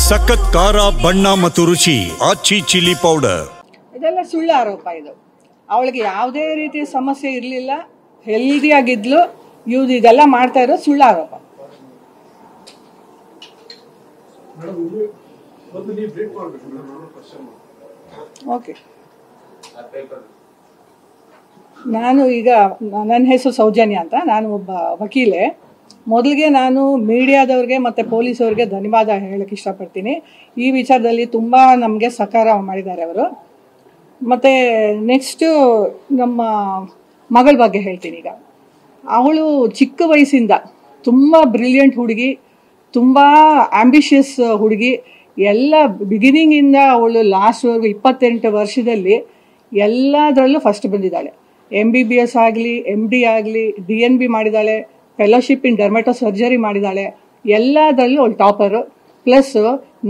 ಸಖತ್ ಖಾರ ಬಣ್ಣ ಮತ್ತು ರುಚಿ ಆಚಿ ಚಿಲ್ಲಿ ಪೌಡರ್. ಇದೆಲ್ಲ ಸುಳ್ಳು ಆರೋಪ. ಇದು ಅವಳಿಗೆ ಯಾವುದೇ ರೀತಿಯ ಸಮಸ್ಯೆ ಇರಲಿಲ್ಲ, ಹೆಲ್ದಿ ಆಗಿದ್ಲು. ಇವ್ರು ಇದೆಲ್ಲ ಮಾಡ್ತಾ ಇರೋ ಸುಳ್ಳು ಆರೋಪ. ಓಕೆ, ನಾನು ಈಗ ನನ್ನ ಹೆಸರು ಸೌಜನ್ಯ ಅಂತ, ನಾನು ಒಬ್ಬ ವಕೀಲೆ. ಮೊದಲಿಗೆ ನಾನು ಮೀಡಿಯಾದವ್ರಿಗೆ ಮತ್ತು ಪೊಲೀಸವ್ರಿಗೆ ಧನ್ಯವಾದ ಹೇಳೋಕ್ಕೆ ಇಷ್ಟಪಡ್ತೀನಿ. ಈ ವಿಚಾರದಲ್ಲಿ ತುಂಬ ನಮಗೆ ಸಹಕಾರ ಮಾಡಿದ್ದಾರೆ ಅವರು. ಮತ್ತು ನೆಕ್ಸ್ಟು ನಮ್ಮ ಮಗಳ ಬಗ್ಗೆ ಹೇಳ್ತೀನಿ. ಈಗ ಅವಳು ಚಿಕ್ಕ ವಯಸ್ಸಿಂದ ತುಂಬ ಬ್ರಿಲಿಯಂಟ್ ಹುಡುಗಿ, ತುಂಬ ಆ್ಯಂಬಿಷಿಯಸ್ ಹುಡುಗಿ. ಎಲ್ಲ ಬಿಗಿನಿಂಗಿಂದ ಅವಳು ಲಾಸ್ಟ್ವರೆಗೂ 28 ವರ್ಷದಲ್ಲಿ ಎಲ್ಲದರಲ್ಲೂ ಫಸ್ಟ್ ಬಂದಿದ್ದಾಳೆ. MBBS ಆಗಲಿ, MD ಆಗಲಿ, DNB ಮಾಡಿದ್ದಾಳೆ, ಫೆಲೋಶಿಪ್ ಇನ್ ಡರ್ಮೆಟೋ ಸರ್ಜರಿ ಮಾಡಿದ್ದಾಳೆ. ಎಲ್ಲದರಲ್ಲೂ ಅವಳು ಟಾಪರು. ಪ್ಲಸ್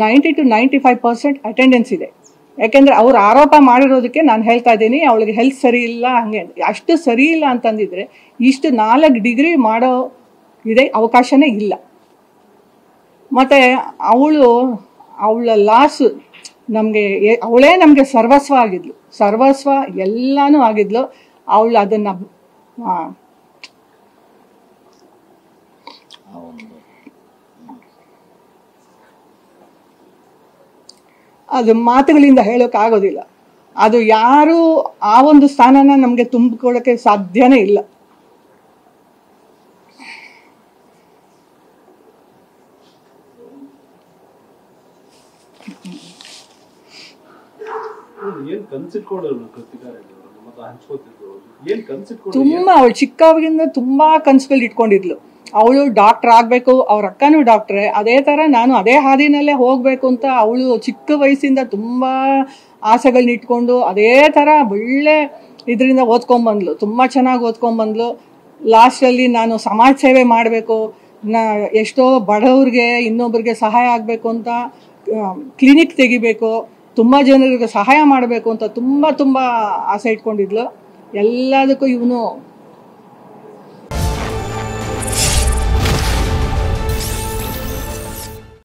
90 to 95% ಅಟೆಂಡೆನ್ಸ್ ಇದೆ. ಯಾಕೆಂದರೆ ಅವ್ರು ಆರೋಪ ಮಾಡಿರೋದಕ್ಕೆ ನಾನು ಹೇಳ್ತಾ ಇದ್ದೀನಿ ಅವಳಿಗೆ ಹೆಲ್ತ್ ಸರಿ ಇಲ್ಲ, ಹಾಗೆ ಅಷ್ಟು ಸರಿ ಇಲ್ಲ ಅಂತಂದಿದ್ರೆ ಇಷ್ಟು 4 ಡಿಗ್ರಿ ಮಾಡೋ ಇದೆ ಅವಕಾಶನೇ ಇಲ್ಲ. ಮತ್ತು ಅವಳ ಲಾಸ್ ನಮಗೆ, ಅವಳೇ ನಮಗೆ ಸರ್ವಸ್ವ ಆಗಿದ್ಲು, ಸರ್ವಸ್ವ ಎಲ್ಲನೂ ಆಗಿದ್ಲು. ಅವಳು ಅದನ್ನು ಅದು ಮಾತುಗಳಿಂದ ಹೇಳೋಕ್ಕಾಗೋದಿಲ್ಲ. ಅದು ಯಾರು ಆ ಒಂದು ಸ್ಥಾನನ ನಮಗೆ ತುಂಬಿಕೊಳ್ಳೋಕ್ಕೆ ಸಾಧ್ಯನೇ ಇಲ್ಲ. ತುಂಬ ಅವಳು ಚಿಕ್ಕವಾಗಿಂದ ತುಂಬ ಕನಸುಗಳು ಇಟ್ಕೊಂಡಿದ್ಲು. ಅವಳು ಡಾಕ್ಟರ್ ಆಗಬೇಕು, ಅವ್ರ ಅಕ್ಕನೂ ಡಾಕ್ಟ್ರೆ. ಅದೇ ಥರ ನಾನು ಅದೇ ಹಾದಿನಲ್ಲೇ ಹೋಗಬೇಕು ಅಂತ ಅವಳು ಚಿಕ್ಕ ವಯಸ್ಸಿಂದ ತುಂಬ ಆಸೆಗಳನ್ನ ಇಟ್ಕೊಂಡು ಅದೇ ಥರ ಒಳ್ಳೆ ಇದರಿಂದ ಓದ್ಕೊಂಬಂದ್ಲು, ತುಂಬ ಚೆನ್ನಾಗಿ ಓದ್ಕೊಂಬಂದ್ಲು. ಲಾಸ್ಟಲ್ಲಿ ನಾನು ಸಮಾಜ ಸೇವೆ ಮಾಡಬೇಕು, ಎಷ್ಟೋ ಬಡವ್ರಿಗೆ ಇನ್ನೊಬ್ರಿಗೆ ಸಹಾಯ ಆಗಬೇಕು ಅಂತ ಕ್ಲಿನಿಕ್ ತೆಗಿಬೇಕು, ತುಂಬ ಜನರಿಗೆ ಸಹಾಯ ಮಾಡಬೇಕು ಅಂತ ತುಂಬ ತುಂಬ ಆಸೆ ಇಟ್ಕೊಂಡಿದ್ಲು. ಎಲ್ಲದಕ್ಕೂ ಇವನು